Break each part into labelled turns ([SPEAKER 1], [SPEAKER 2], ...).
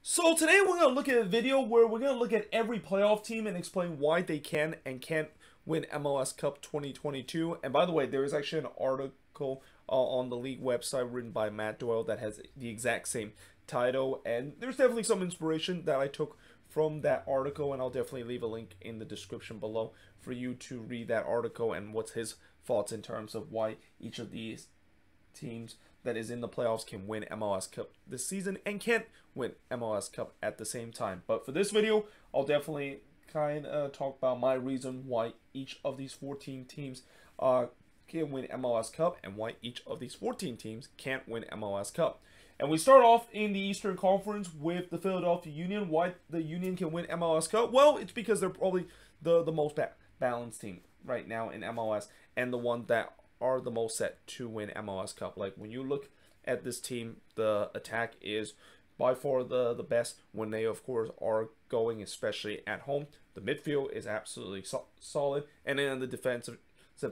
[SPEAKER 1] So today we're going to look at a video where we're going to look at every playoff team and explain why they can and can't win MLS Cup 2022. And by the way, there is actually an article on the league website written by Matt Doyle that has the exact same title. And there's definitely some inspiration that I took from that article, and I'll definitely leave a link in the description below for you to read that article and what's his thoughts in terms of why each of these teams that is in the playoffs can win MLS Cup this season and can't win MLS Cup at the same time. But for this video, I'll definitely kind of talk about my reason why each of these 14 teams can win MLS Cup and why each of these 14 teams can't win MLS Cup. And we start off in the Eastern Conference with the Philadelphia Union. Why the Union can win MLS Cup? Well, it's because they're probably the most balanced team right now in MLS and the one that are the most set to win MLS Cup. Like when you look at this team, the attack is by far the best when they of course are going, especially at home. The midfield is absolutely solid, and then on the defensive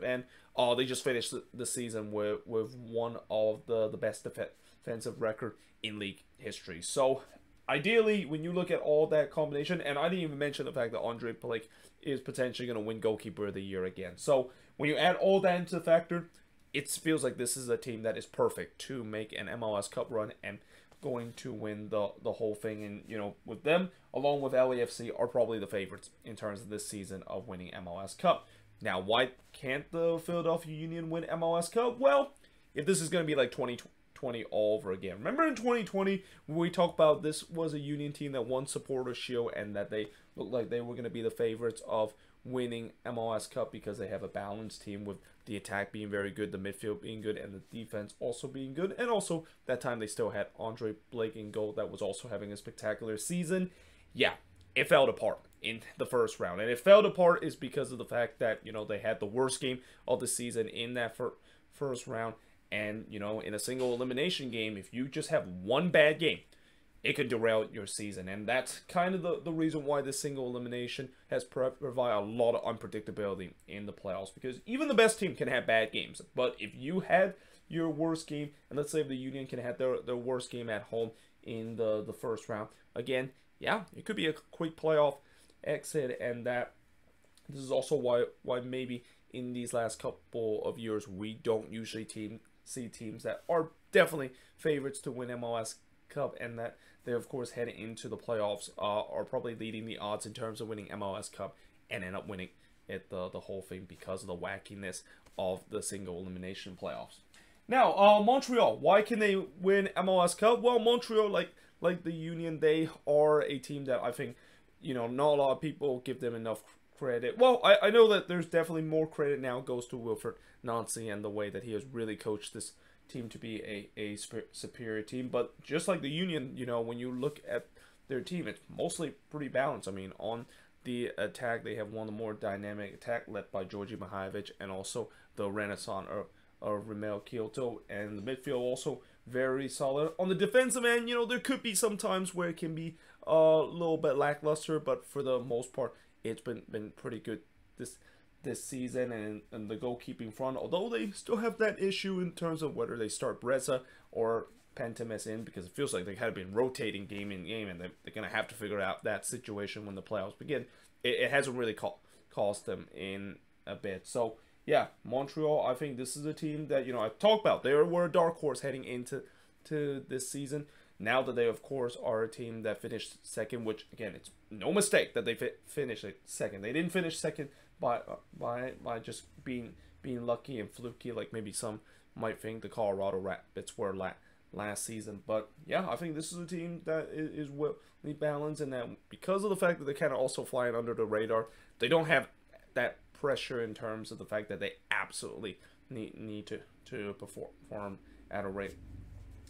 [SPEAKER 1] end, they just finished the season with one of the best defensive record in league history. So ideally, when you look at all that combination, and I didn't even mention the fact that Andre Blake is potentially going to win Goalkeeper of the Year again. So when you add all that into the factor, it feels like this is a team that is perfect to make an MLS Cup run and going to win the whole thing. And, you know, with them, along with LAFC, are probably the favorites in terms of this season of winning MLS Cup. Now, why can't the Philadelphia Union win MLS Cup? Well, if this is going to be like 2020 all over again. Remember in 2020 when we talked about this was a Union team that won Supporters Shield and that they looked like they were going to be the favorites of winning MLS Cup because they have a balanced team with the attack being very good, the midfield being good, and the defense also being good. And also that time they still had Andre Blake in goal that was also having a spectacular season. Yeah, it fell apart in the first round. And it fell apart is because of the fact that, you know, they had the worst game of the season in that first round. And, you know, in a single elimination game, if you just have one bad game, it could derail your season. And that's kind of the reason why this single elimination has provided a lot of unpredictability in the playoffs. Because even the best team can have bad games. But if you had your worst game, and let's say if the Union can have their worst game at home in the first round, again, yeah, it could be a quick playoff exit. And that this is also why maybe in these last couple of years we don't usually see teams that are definitely favorites to win MLS Cup, and that they of course head into the playoffs are probably leading the odds in terms of winning MLS Cup and end up winning it the whole thing because of the wackiness of the single elimination playoffs. Now, Montreal, why can they win MLS Cup? Well, Montreal, like the Union, they are a team that I think, you know, not a lot of people give them enough credit. Well, I know that there's definitely more credit now goes to Wilfried Nancy and the way that he has really coached this team to be a superior team. But just like the Union, you know, when you look at their team, it's mostly pretty balanced. I mean, on the attack, they have one of the more dynamic attack led by Georgi Mihailovic and also the renaissance of Ramel Kyoto, and the midfield also very solid. On the defensive end, you know, there could be some times where it can be a little bit lackluster, but for the most part, it's been pretty good this season. And the goalkeeping front, although they still have that issue in terms of whether they start Breza or Pantemis in, because it feels like they have been rotating game in game, and they're going to have to figure out that situation when the playoffs begin. It hasn't really cost them in a bit. So yeah, Montreal, I think this is a team that, you know, I've talked about. They were a dark horse heading into this season. Now that they, of course, are a team that finished second, which, again, it's no mistake that they finished second. They didn't finish second by just being lucky and fluky, like maybe some might think the Colorado Rapids were last season. But, yeah, I think this is a team that is well balanced, and that because of the fact that they're kind of also flying under the radar, they don't have that pressure in terms of the fact that they absolutely need to perform at a rate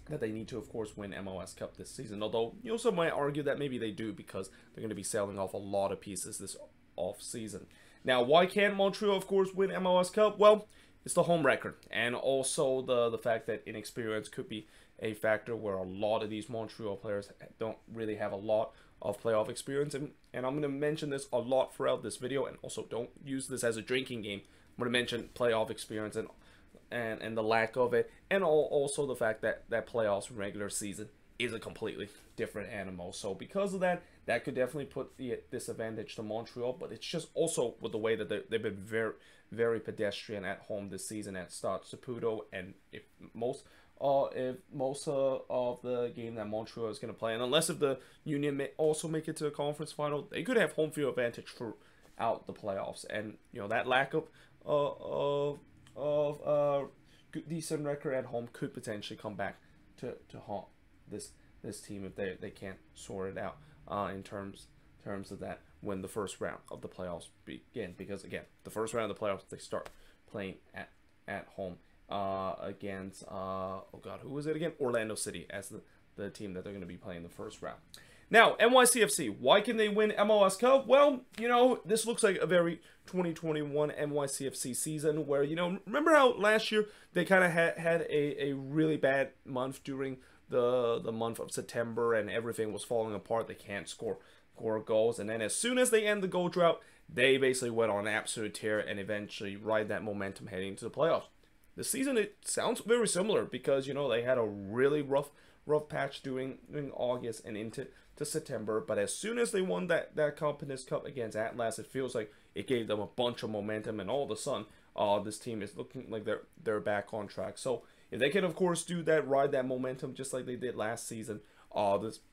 [SPEAKER 1] that they need to, of course, win MLS Cup this season. Although, you know, some might argue that maybe they do because they're going to be selling off a lot of pieces this off season. Now, why can't Montreal, of course, win MLS Cup? Well, it's the home record, and also the fact that inexperience could be a factor where a lot of these Montreal players don't really have a lot of playoff experience. And I'm going to mention this a lot throughout this video, and also don't use this as a drinking game. I'm going to mention playoff experience and the lack of it, and also the fact that playoffs regular season is a completely different animal. So because of that, that could definitely put the disadvantage to Montreal. But it's just also with the way that they've been very pedestrian at home this season at Stade Saputo, and if most of the game that Montreal is going to play, and unless if the Union may also make it to the conference final, they could have home field advantage throughout the playoffs. And you know that lack of decent record at home could potentially come back to haunt this team if they can't sort it out in terms of that when the first round of the playoffs begin. Because again, the first round of the playoffs they start playing at home against oh god, who was it again? Orlando City as the team that they're going to be playing the first round. Now, NYCFC, why can they win MLS Cup? Well, you know, this looks like a very 2021 NYCFC season where, you know, remember how last year they kind of had a really bad month during the month of September and everything was falling apart. They can't score goals. And then as soon as they end the goal drought, they basically went on an absolute tear and eventually ride that momentum heading into the playoffs. This season, it sounds very similar because, you know, they had a really rough patch during August and into September, but as soon as they won that Confidence Cup against Atlas, it feels like it gave them a bunch of momentum, and all of a sudden, this team is looking like they're back on track. So if they can, of course, do that, ride that momentum just like they did last season,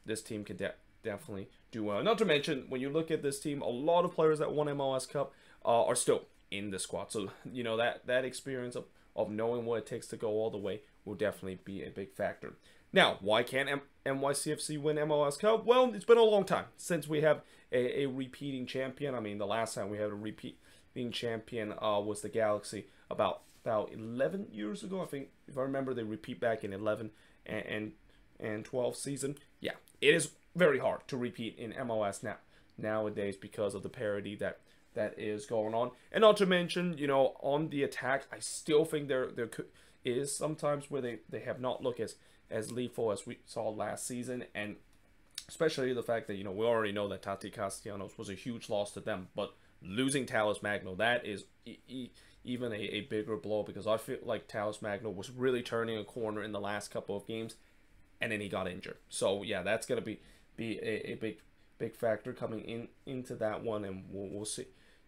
[SPEAKER 1] this team can definitely do well. Not to mention, when you look at this team, a lot of players that won MLS Cup are still in the squad. So you know that experience of knowing what it takes to go all the way will definitely be a big factor. Now, why can't NYCFC win MLS Cup? Well, it's been a long time since we have a repeating champion. I mean, the last time we had a repeating champion was the Galaxy about 11 years ago. I think, if I remember, they repeat back in 11 and 12 season. Yeah, it is very hard to repeat in MLS nowadays because of the parity that is going on. And not to mention, you know, on the attack, I still think there is sometimes where they have not looked as lethal as we saw last season, and especially the fact that, you know, we already know that Tati Castellanos was a huge loss to them, but losing Talos Magno, that is even a bigger blow, because I feel like Talos Magno was really turning a corner in the last couple of games, and then he got injured. So yeah, that's gonna be a big factor coming into that one, and we'll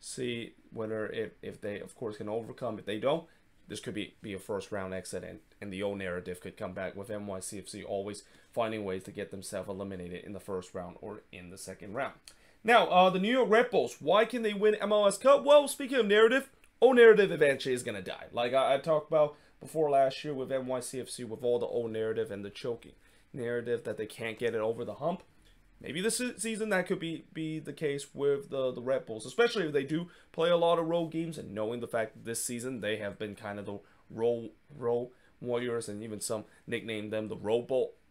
[SPEAKER 1] see whether if they of course can overcome. If they don't, this could be a first round exit, and the old narrative could come back with NYCFC always finding ways to get themselves eliminated in the first round or in the second round. Now, the New York Red Bulls, why can they win MLS Cup? Well, speaking of narrative, old narrative eventually is going to die. Like I talked about before last year with NYCFC, with all the old narrative and the choking narrative that they can't get it over the hump. Maybe this season that could be the case with the Red Bulls, especially if they do play a lot of road games, and knowing the fact that this season they have been kind of the road warriors, and even some nickname them the Road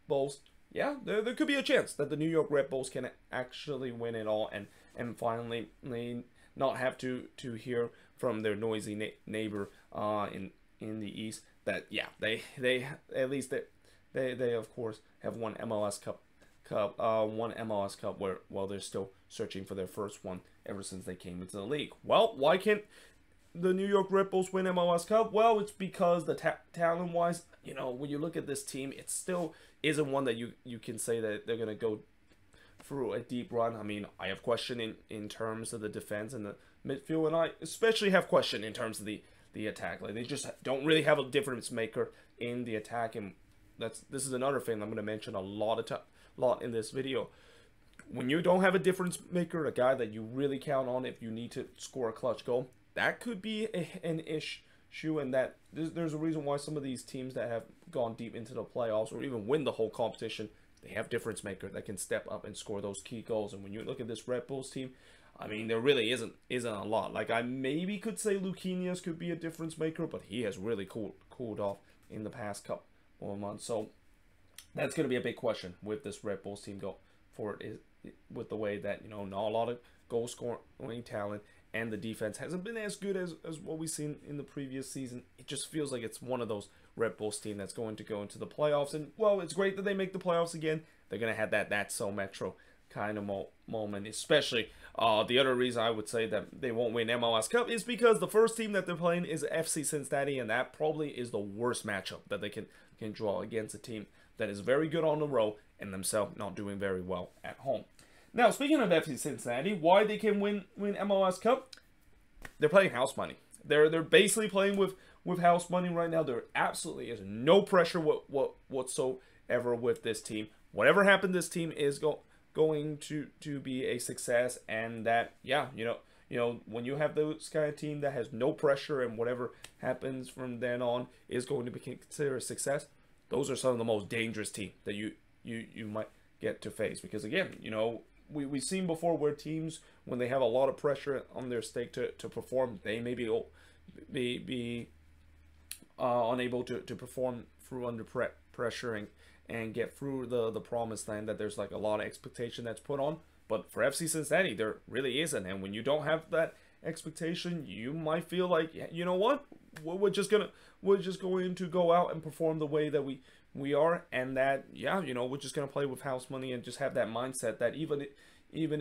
[SPEAKER 1] Bulls. Yeah, there could be a chance that the New York Red Bulls can actually win it all and finally not have to hear from their noisy neighbor in the East that, yeah, they at least they of course have won MLS Cup. One MLS Cup while they're still searching for their first one ever since they came into the league. Well, why can't the New York Red Bulls win MLS Cup? Well, it's because the talent-wise, you know, when you look at this team, it still isn't one that you can say that they're going to go through a deep run. I mean, I have question in terms of the defense and the midfield, and I especially have question in terms of the attack. Like, they just don't really have a difference maker in the attack, and this is another thing I'm going to mention a lot in this video. When you don't have a difference maker, a guy that you really count on if you need to score a clutch goal, that could be an issue, and that there's a reason why some of these teams that have gone deep into the playoffs or even win the whole competition, they have difference maker that can step up and score those key goals. And when you look at this Red Bulls team, I mean, there really isn't a lot. Like, I maybe could say Luquinhas could be a difference maker, but he has really cooled off in the past couple of months. So that's going to be a big question with this Red Bulls team go forward, is with the way that, you know, not a lot of goal scoring talent, and the defense hasn't been as good as what we've seen in the previous season. It just feels like it's one of those Red Bulls team that's going to go into the playoffs. And, well, it's great that they make the playoffs again. They're going to have that's so Metro kind of moment, especially the other reason I would say that they won't win MLS Cup is because the first team that they're playing is FC Cincinnati, and that probably is the worst matchup that they can draw against a team that is very good on the road and themselves not doing very well at home. Now, speaking of FC Cincinnati, why they can win MLS Cup? They're playing house money. They're basically playing with house money right now. There absolutely is no pressure whatsoever with this team. Whatever happened, this team is going to be a success, and that, yeah, you know, when you have those kind of team that has no pressure and whatever happens from then on is going to be considered a success, those are some of the most dangerous teams that you might get to face. Because again, you know, we've seen before where teams, when they have a lot of pressure on their stake to perform, they may be unable to perform through under pressure and get through the promised land that there's like a lot of expectation that's put on. But for FC Cincinnati, there really isn't. And when you don't have that expectation, you might feel like, you know what, we're just going to go out and perform the way that we are, and that, yeah, you know, we're just going to play with house money and just have that mindset that even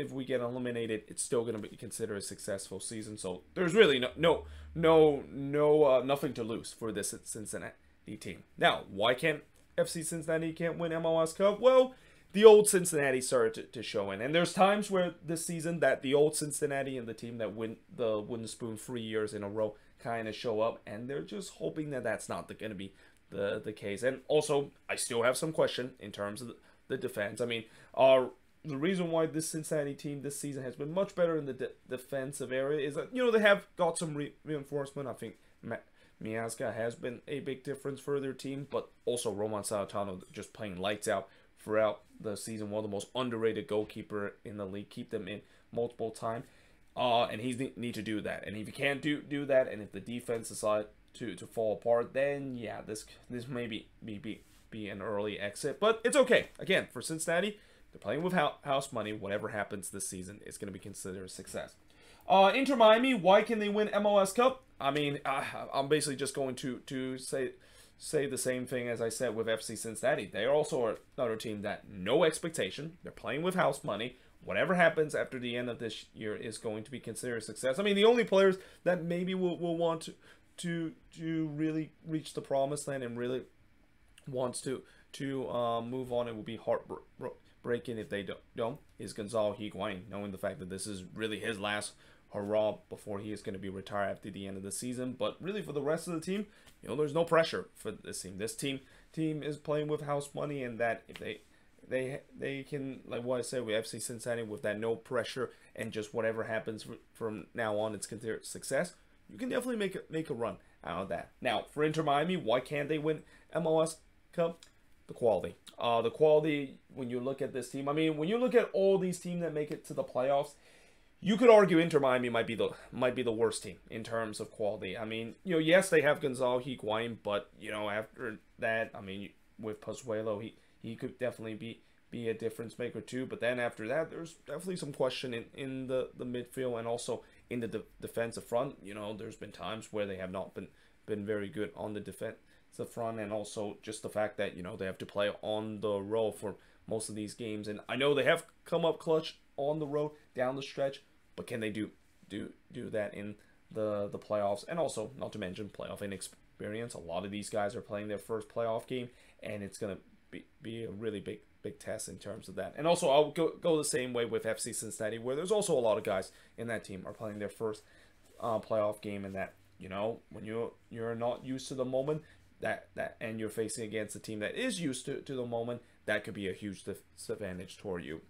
[SPEAKER 1] if we get eliminated, it's still going to be considered a successful season. So there's really nothing to lose for this Cincinnati team. Now, why can't FC Cincinnati can't win MLS Cup? Well, the old Cincinnati started to show in. And there's times where this season that the old Cincinnati and the team that win the wooden spoon 3 years in a row kind of show up. And they're just hoping that that's not going to be the case. And also, I still have some question in terms of the defense. I mean, the reason why this Cincinnati team this season has been much better in the defensive area is that, you know, they have got some reinforcement. I think Miazga has been a big difference for their team, but also Roman Salatano just playing lights out throughout the season. One of the most underrated goalkeeper in the league. Keep them in multiple times. And he's need to do that. And if you can't do that, and if the defense decides to fall apart, then yeah, this may be an early exit. But it's okay. Again, for Cincinnati, they're playing with house money. Whatever happens this season is going to be considered a success. Inter Miami, why can they win MLS Cup? I mean, I'm basically just going to say the same thing as I said with FC Cincinnati. They are also another team that no expectation. They're playing with house money. Whatever happens after the end of this year is going to be considered a success. I mean, the only players that maybe will want to really reach the promised land and really wants to move on, it will be heartbreaking if they don't, is Gonzalo Higuain, knowing the fact that this is really his last hurrah before he is going to be retired after the end of the season. But really, for the rest of the team, you know, there's no pressure for this team. This team is playing with house money, and that if they can, like what I said with FC Cincinnati, with that no pressure and just whatever happens from now on, it's considered success. You can definitely make a run out of that. Now, for Inter Miami, why can't they win MLS Cup? The quality. The quality, when you look at this team, I mean, when you look at all these teams that make it to the playoffs, you could argue Inter Miami might be the worst team in terms of quality. I mean, you know, yes, they have Gonzalo Higuain, but you know, after that, I mean, with Pozuelo, he could definitely be a difference maker too. But then after that, there's definitely some question in the midfield and also in the defensive front. You know, there's been times where they have not been very good on the defensive front, and also just the fact that, you know, they have to play on the road for most of these games. And I know they have come up clutch on the road down the stretch, but can they do that in the playoffs? And also, not to mention playoff inexperience. A lot of these guys are playing their first playoff game, and it's gonna be a really big test in terms of that. And also, I'll go the same way with FC Cincinnati, where there's also a lot of guys in that team are playing their first playoff game, and that, you know, when you're not used to the moment that and you're facing against a team that is used to the moment, that could be a huge disadvantage toward you.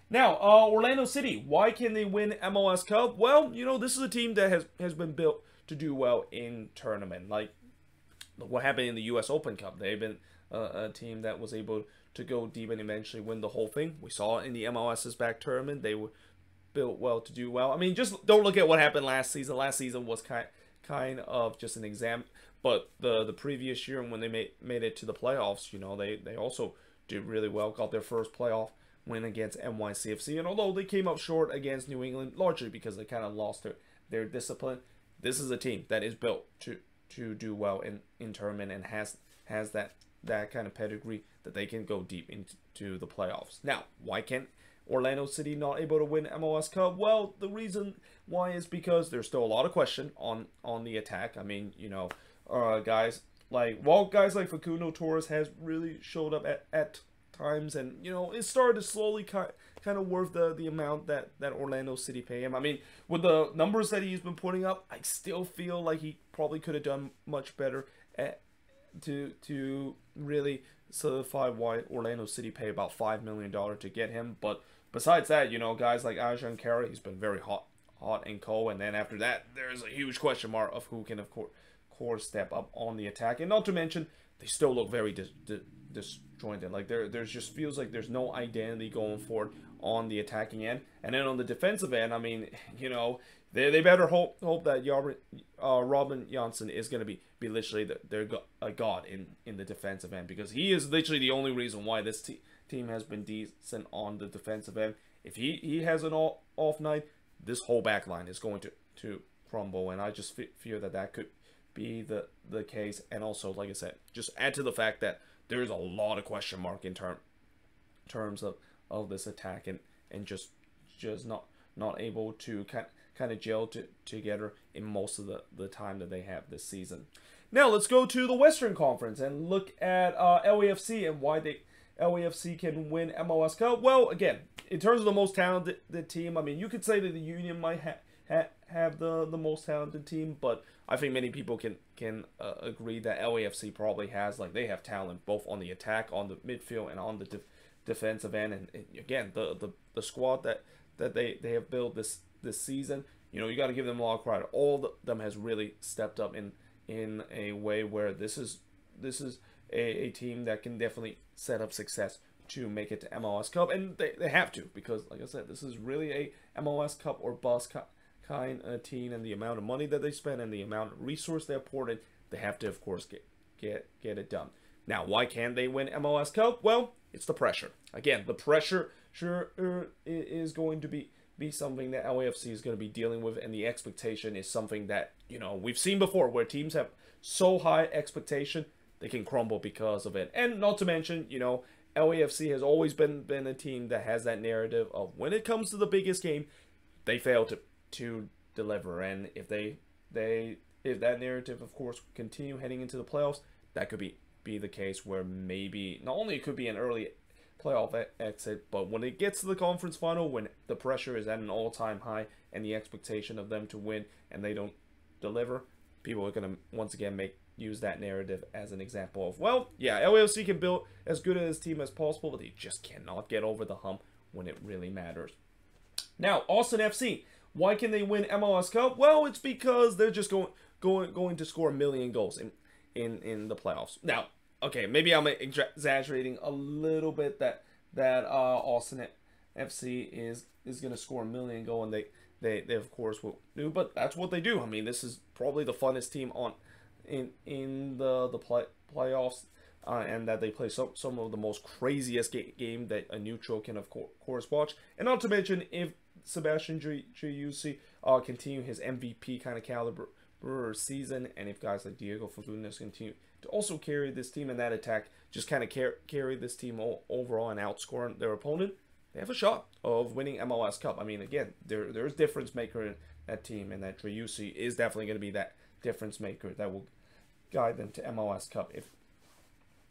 [SPEAKER 1] Now, Orlando City, why can they win MLS Cup? Well, you know, this is a team that has been built to do well in tournament. Like what happened in the U.S. Open Cup, they've been a team that was able to go deep and eventually win the whole thing. We saw it in the MLS's back tournament. They were built well to do well. I mean, just don't look at what happened last season. Last season was kind of just an exam. But the previous year, when they made it to the playoffs, you know, they also did really well. Got their first playoff win against NYCFC. And although they came up short against New England, largely because they kind of lost their discipline, this is a team that is built to do well in tournament and has that kind of pedigree that they can go deep into the playoffs. Now, why can't Orlando City not able to win MLS Cup? Well, the reason why is because there's still a lot of question on the attack. I mean, you know, guys like Facundo Torres has really showed up at times, and you know, it started to slowly kind of worth the amount that Orlando City pay him. I mean, with the numbers that he's been putting up, I still feel like he probably could have done much better to really solidify why Orlando City pay about $5 million to get him. But besides that, you know, guys like Ajan Kara, he's been very hot and cold, and then after that, there's a huge question mark of who can, of course, step up on the attack, and not to mention they still look very disjointed. Like there's just feels like there's no identity going forward on the attacking end, and then on the defensive end, I mean, you know, they better hope that Robin Janssen is going to be literally their god in the defensive end, because he is literally the only reason why this team has been decent on the defensive end. If he has an off night, this whole back line is going to crumble, and I just fear that could be the case. And also, like I said, just add to the fact that there is a lot of question mark in terms of this attack, and just not able to kind of gel together in most of the time that they have this season. Now let's go to the Western Conference and look at LAFC and why LAFC can win MLS Cup. Well, again, in terms of the most talented team, I mean, you could say that the Union might have the most talented team, but I think many people can agree that LAFC probably has, like, they have talent both on the attack, on the midfield, and on the defensive end. And again, the squad that they have built this season, you know, you got to give them a lot of credit. All of them has really stepped up in a way where this is a team that can definitely set up success to make it to MLS Cup, and they have to, because like I said, this is really a MLS Cup or bust kind of team, and the amount of money that they spend and the amount of resource they poured in, they have to, of course, get it done. Now, why can't they win MLS Cup? Well, it's the pressure. Again, the pressure is going to be something that LAFC is going to be dealing with, and the expectation is something that, you know, we've seen before, where teams have so high expectation they can crumble because of it. And not to mention, you know, LAFC has always been a team that has that narrative of when it comes to the biggest game, they fail to deliver. And if if that narrative, of course, continue heading into the playoffs, that could be the case where maybe not only it could be an early playoff exit, but when it gets to the conference final, when the pressure is at an all-time high and the expectation of them to win and they don't deliver, people are going to once again use that narrative as an example of, well, yeah, LAFC can build as good a team as possible, but they just cannot get over the hump when it really matters. Now, Austin FC, why can they win MLS Cup? Well, it's because they're just going to score 1 million goals in the playoffs. Now, okay, maybe I'm exaggerating a little bit that Austin FC is going to score 1 million goals, and they of course will do, but that's what they do. I mean, this is probably the funnest team in the playoffs, and that they play some of the most craziest game that a neutral can of course watch. And not to mention, if Sebastian Driussi continue his MVP kind of caliber season, and if guys like Diego Fagundes continue to also carry this team, and that attack just kind of carry this team overall and outscore their opponent, they have a shot of winning MLS Cup. I mean, again, there's difference maker in that team, and that Driussi is definitely going to be that difference maker that will guide them to MLS Cup if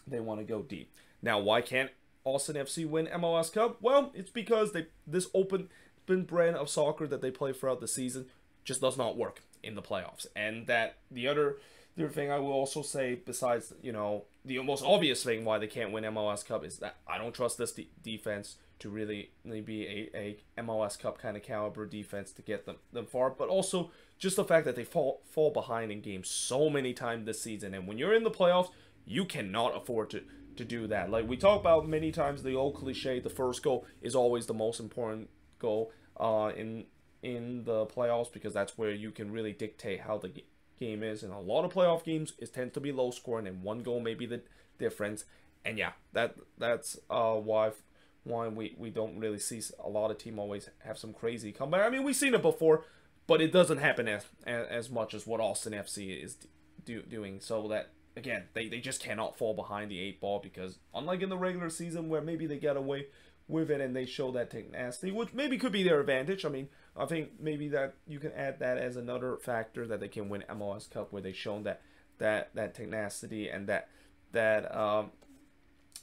[SPEAKER 1] they want to go deep. Now, why can't Austin FC win MLS Cup? Well, it's because this open brand of soccer that they play throughout the season just does not work in the playoffs. And that the other thing I will also say, besides, you know, the most obvious thing why they can't win MLS Cup, is that I don't trust this defense to really be a MLS Cup kind of caliber defense to get them far, but also just the fact that they fall behind in games so many times this season. And when you're in the playoffs, you cannot afford to do that. Like we talk about many times, the old cliche, the first goal is always the most important goal in the playoffs, because that's where you can really dictate how the game is. And a lot of playoff games, it tends to be low scoring, and one goal may be the difference. And yeah, that's why we don't really see a lot of team always have some crazy comeback. I mean, we've seen it before, but it doesn't happen as much as what Austin FC is doing. So that, again, they just cannot fall behind the 8 ball, because unlike in the regular season where maybe they get away with it and they show that tenacity, which maybe could be their advantage. I mean, I think maybe that you can add that as another factor that they can win MLS Cup, where they've shown that tenacity and that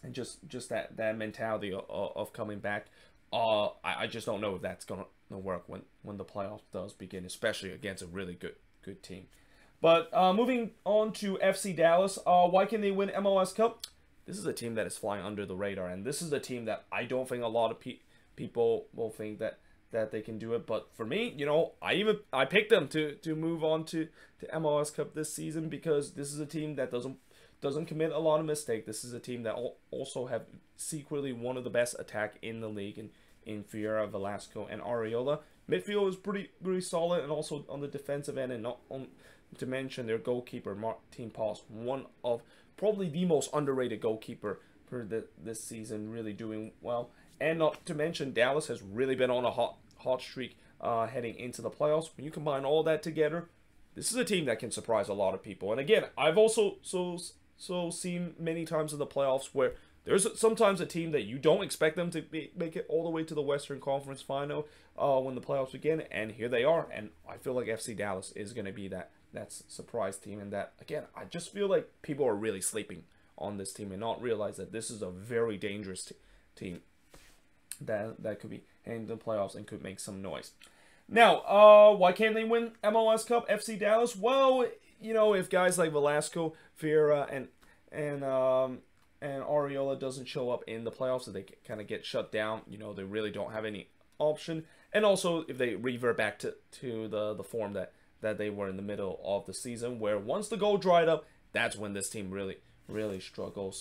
[SPEAKER 1] and just that mentality of coming back. I just don't know if that's gonna work when the playoffs does begin, especially against a really good team. But moving on to FC Dallas, why can they win MLS Cup? This is a team that is flying under the radar, and this is a team that I don't think a lot of people will think that they can do it. But for me, I picked them to move on to MLS Cup this season, because this is a team that doesn't commit a lot of mistakes. This is a team that also have secretly one of the best attack in the league in Fiera, Velasco, and Ariola. Midfield is pretty solid, and also on the defensive end, and not to mention their goalkeeper Martin Paus, one of probably the most underrated goalkeeper for this season, really doing well. And not to mention Dallas has really been on a hot streak heading into the playoffs. When you combine all that together, this is a team that can surprise a lot of people. And again, I've also seen many times in the playoffs where there's sometimes a team that you don't expect them to make it all the way to the Western Conference Final when the playoffs begin, and here they are. And I feel like FC Dallas is going to be that surprise team, and that, again, I just feel like people are really sleeping on this team and not realize that this is a very dangerous team that could be heading to the playoffs and could make some noise. Now, why can't they win MLS Cup, FC Dallas? Well, if guys like Velasco, Vieira, and Ariola doesn't show up in the playoffs, so they kind of get shut down. They really don't have any option. And also, if they revert back to the form that they were in the middle of the season, where once the goal dried up, that's when this team really struggles.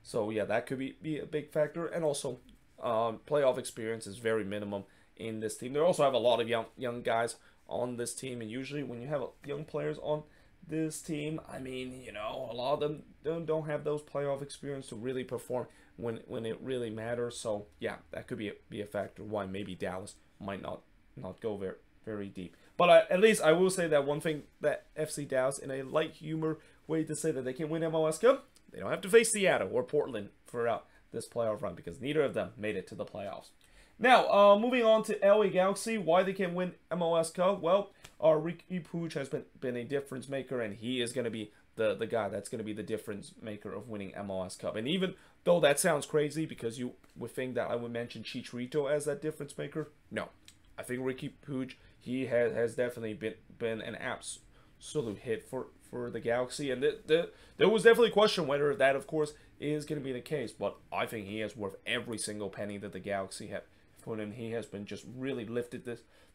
[SPEAKER 1] So yeah, that could be a big factor. And also, playoff experience is very minimum in this team. They also have a lot of young guys on this team, and usually when you have young players on this team, I mean, a lot of them don't have those playoff experience to really perform when it really matters. So yeah, that could be a factor why maybe Dallas might not go very deep. But at least I will say that one thing, that FC Dallas, in a light humor way to say that they can win MLS Cup, they don't have to face Seattle or Portland for this playoff run, because neither of them made it to the playoffs. Now, moving on to LA Galaxy, why they can win MLS Cup? Well, Ricky Puig has been a difference maker, and he is going to be the guy that's going to be the difference maker of winning MLS Cup. And even though that sounds crazy, because you would think that I would mention Chicharito as that difference maker, no. I think Ricky Puig, he has definitely been an absolute hit for the Galaxy. And there was definitely a question whether that, of course, is going to be the case. But I think he is worth every single penny that the Galaxy have put in. He has been just really lifted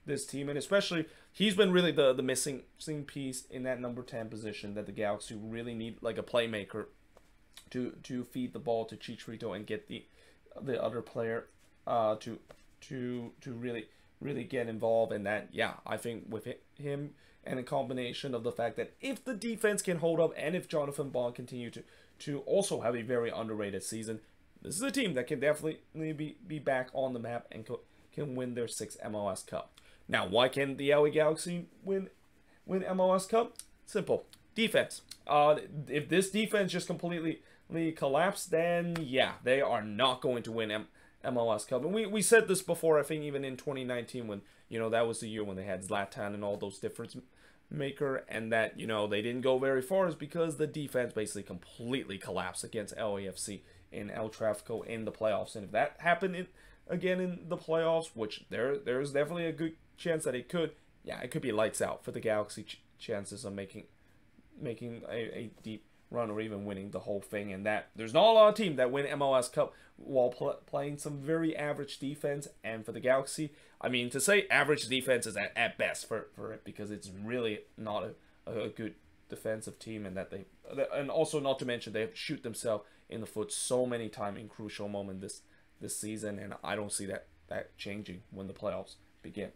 [SPEAKER 1] this team. And especially, he's been really the missing piece in that number 10 position that the Galaxy really need, like a playmaker to feed the ball to Chicharito and get the other player to really get involved in that. Yeah, I think with him, and a combination of the fact that if the defense can hold up, and if Jonathan Bond continue to also have a very underrated season, this is a team that can definitely be back on the map and can win their 6th MLS Cup. Now, why can the LA Galaxy win MLS Cup? Simple. Defense. If this defense just completely collapsed, then yeah, they are not going to win MLS Cup. And we said this before, I think even in 2019, when, that was the year when they had Zlatan and all those difference maker, and that, they didn't go very far, is because the defense basically completely collapsed against LAFC in El Tráfico in the playoffs. And if that happened again in the playoffs, which there's definitely a good chance that it could, yeah, it could be lights out for the Galaxy chances of making a deep run or even winning the whole thing. And that there's not a lot of teams that win MLS Cup while playing some very average defense. And for the Galaxy, I mean, to say average defense is at best for it, because it's really not a good defensive team, and and also not to mention they shoot themselves in the foot so many times in crucial moments this season, and I don't see that changing when the playoffs begin.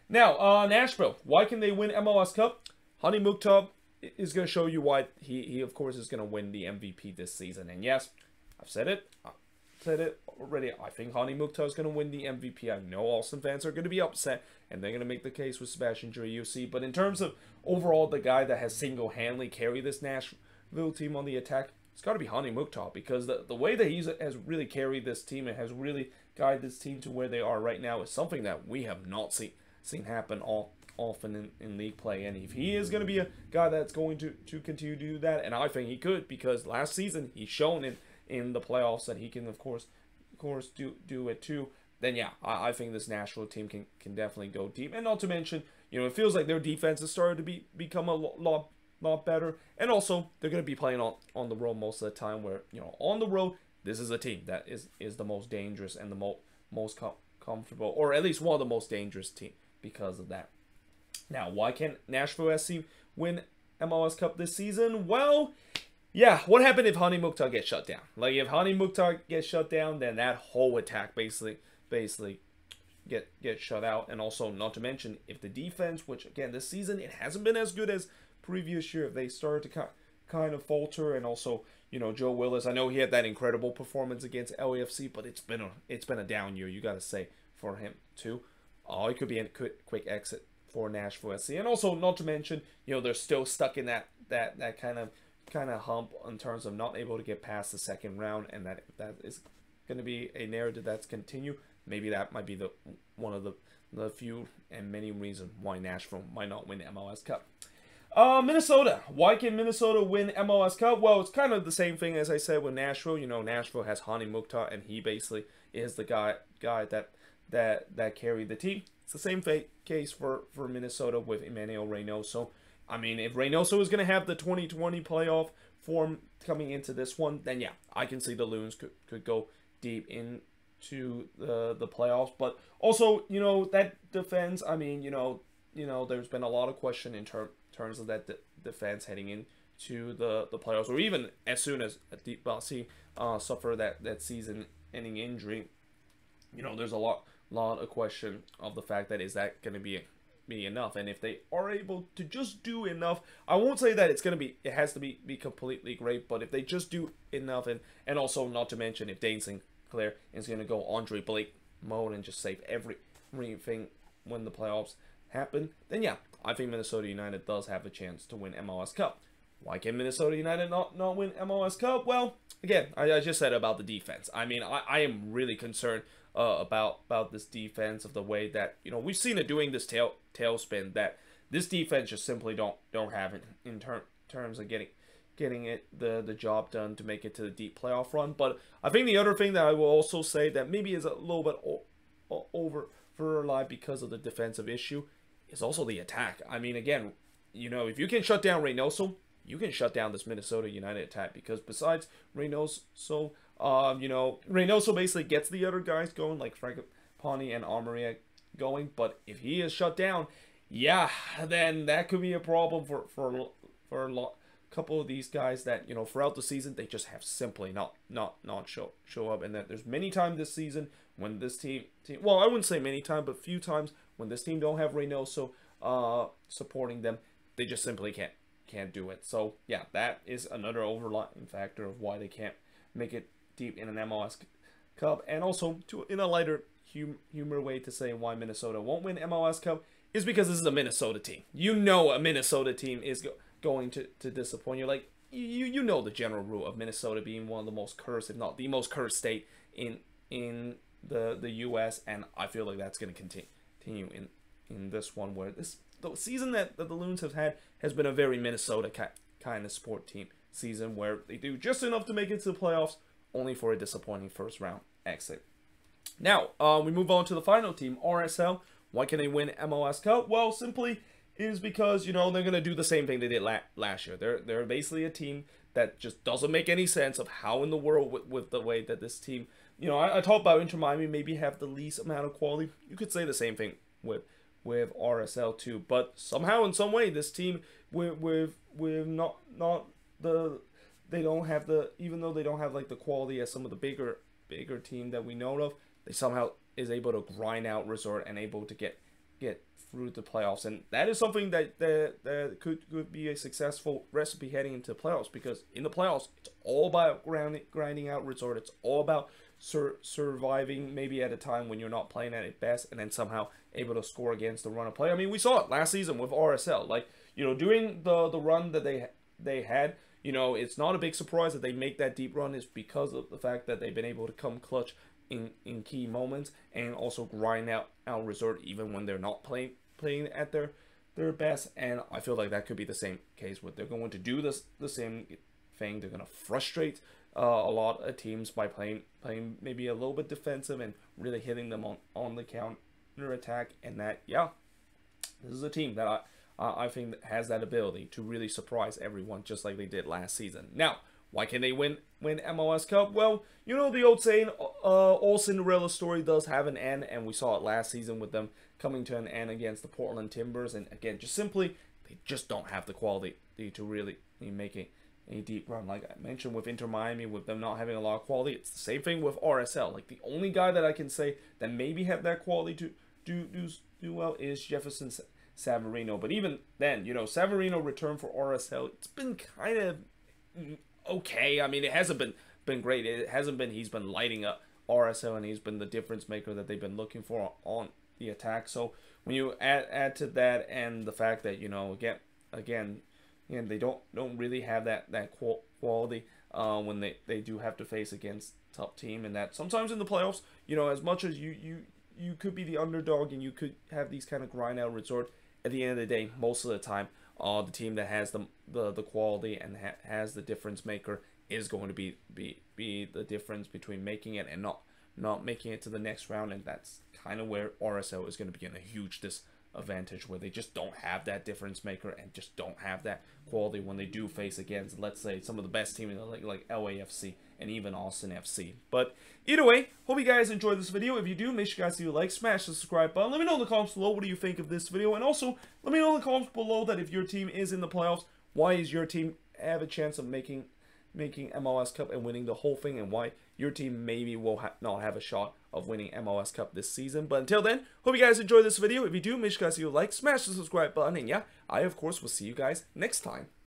[SPEAKER 1] Now, Nashville, why can they win MLS Cup? Hani Mukhtar is going to show you why he of course is going to win the MVP this season. And yes, I've said it already. I think Hani Mukhtar is going to win the MVP. I know Austin fans are going to be upset, and they're going to make the case with Sebastian Driussi. But in terms of overall the guy that has single-handedly carried this Nashville team on the attack, it's got to be Hani Mukhtar, because the way that he has really carried this team and has really guided this team to where they are right now is something that we have not seen happen often in league play. And if he is going to be a guy that's going to continue to do that, and I think he could, because last season he's shown in the playoffs, that he can of course do it too, then yeah, I think this Nashville team can definitely go deep. And not to mention, it feels like their defense has started to become a lot better. And also, they're going to be playing on the road most of the time, where, on the road, this is a team that is the most dangerous and the most comfortable, or at least one of the most dangerous team because of that. Now, why can't Nashville SC win MLS Cup this season? Well, yeah, what happened if Hani Mukhtar gets shut down? Like, if Hani Mukhtar gets shut down, then that whole attack basically get shut out. And also, not to mention, if the defense, which again this season it hasn't been as good as previous year, if they start to kind of falter. And also, Joe Willis, I know he had that incredible performance against LAFC, but it's been a down year, you gotta say, for him too. It could be a quick exit for Nashville SC. And also, not to mention, they're still stuck in that kind of hump in terms of not able to get past the second round, and that is going to be a narrative that's continue. Maybe that might be one of the few and many reasons why Nashville might not win the MLS Cup. Minnesota. Why can Minnesota win MLS Cup? Well, it's kind of the same thing as I said with Nashville. Nashville has Hani Mukhtar, and he basically is the guy that carried the team. It's the same case for Minnesota with Emmanuel Reynoso. I mean, if Reynoso is going to have the 2020 playoff form coming into this one, then yeah, I can see the Loons could go deep into the playoffs. But also, that defense, I mean, there's been a lot of question in terms of that defense heading into the playoffs, or even as soon as Deep Bassi suffered that season-ending injury. There's a lot of question of the fact that is that going to be enough, and if they are able to just do enough, I won't say that it has to be completely great, but if they just do enough, and also not to mention if Dane Sinclair is going to go Andre Blake mode and just save everything when the playoffs happen, then yeah, I think Minnesota United does have a chance to win MLS Cup. Why can Minnesota United not win MLS Cup? Well, again, I just said about the defense. I mean, I am really concerned about this defense, of the way that we've seen it doing this tailspin, that this defense just simply don't have it in terms of getting it the job done to make it to the deep playoff run. But I think the other thing that I will also say that maybe is a little bit overrelied because of the defensive issue is also the attack. I mean, again, if you can shut down Reynoso, you can shut down this Minnesota United attack, because besides Reynoso, Reynoso basically gets the other guys going, like Frankopani and Amaria going. But if he is shut down, yeah, then that could be a problem for a couple of these guys that throughout the season they just have simply not show up. And that there's many times this season when this team, well, I wouldn't say many times, but few times when this team don't have Reynoso supporting them, they just simply can't do it. So yeah, that is another overlying factor of why they can't make it deep in an MLS Cup. And also, in a lighter humor way to say why Minnesota won't win MLS Cup is because this is a Minnesota team. A Minnesota team is going to disappoint you. Like, you know the general rule of Minnesota being one of the most cursed, if not the most cursed state in the U.S. And I feel like that's going to continue in this one, where the season that the Loons have had has been a very Minnesota kind of sport team season, where they do just enough to make it to the playoffs, only for a disappointing first round exit. Now, we move on to the final team, RSL. Why can they win MLS Cup? Well, simply is because, they're going to do the same thing they did last year. They're basically a team that just doesn't make any sense of how in the world, with the way that this team, I talked about Inter Miami maybe have the least amount of quality. You could say the same thing with RSL too, but somehow in some way this team with not the, they don't have the, even though they don't have like the quality as some of the bigger team that we know of, they somehow is able to grind out resort and able to get through the playoffs. And that is something that could be a successful recipe heading into the playoffs, because in the playoffs it's all about grinding out resort. It's all about surviving maybe at a time when you're not playing at its best, and then somehow able to score against the run of play. I mean, we saw it last season with RSL. Like, doing the run that they had, it's not a big surprise that they make that deep run, is because of the fact that they've been able to come clutch in key moments, and also grind out resort even when they're not playing at their best. And I feel like that could be the same case with, they're going to do the same thing. They're going to frustrate a lot of teams by playing maybe a little bit defensive and really hitting them on the counter attack. And that, yeah, this is a team that I think has that ability to really surprise everyone, just like they did last season. Now, why can they win MLS Cup? Well, you know the old saying, all Cinderella story does have an end, and we saw it last season with them coming to an end against the Portland Timbers. And again, just simply, they just don't have the quality to really make a deep run. Like I mentioned with Inter Miami, with them not having a lot of quality, it's the same thing with RSL. Like the only guy that I can say that maybe have that quality to do well is Jefferson Savarino. But even then, you know, Savarino returned for RSL. It's been kind of okay. I mean, it hasn't been great. It hasn't been he's been lighting up RSL, and he's been the difference maker that they've been looking for on the attack. So when you add to that, and the fact that, you know, again they don't really have that quality when they do have to face against top team, and that sometimes in the playoffs, you know, as much as you could be the underdog and you could have these kind of grind out resort, at the end of the day, most of the time, the team that has the quality and has the difference maker is going to be the difference between making it and not making it to the next round. And that's kind of where RSL is going to be in a huge disadvantage, where they just don't have that difference maker and just don't have that quality when they do face against, let's say, some of the best teams in the league like LAFC and even Austin FC. But either way, hope you guys enjoyed this video. If you do, make sure you guys leave a like, smash the subscribe button. Let me know in the comments below, what do you think of this video? And also, let me know in the comments below that if your team is in the playoffs, why is your team have a chance of making MLS Cup and winning the whole thing, and why your team maybe will not have a shot of winning MLS Cup this season. But until then, hope you guys enjoyed this video. If you do, make sure you guys leave a like, smash the subscribe button, and yeah, I of course will see you guys next time.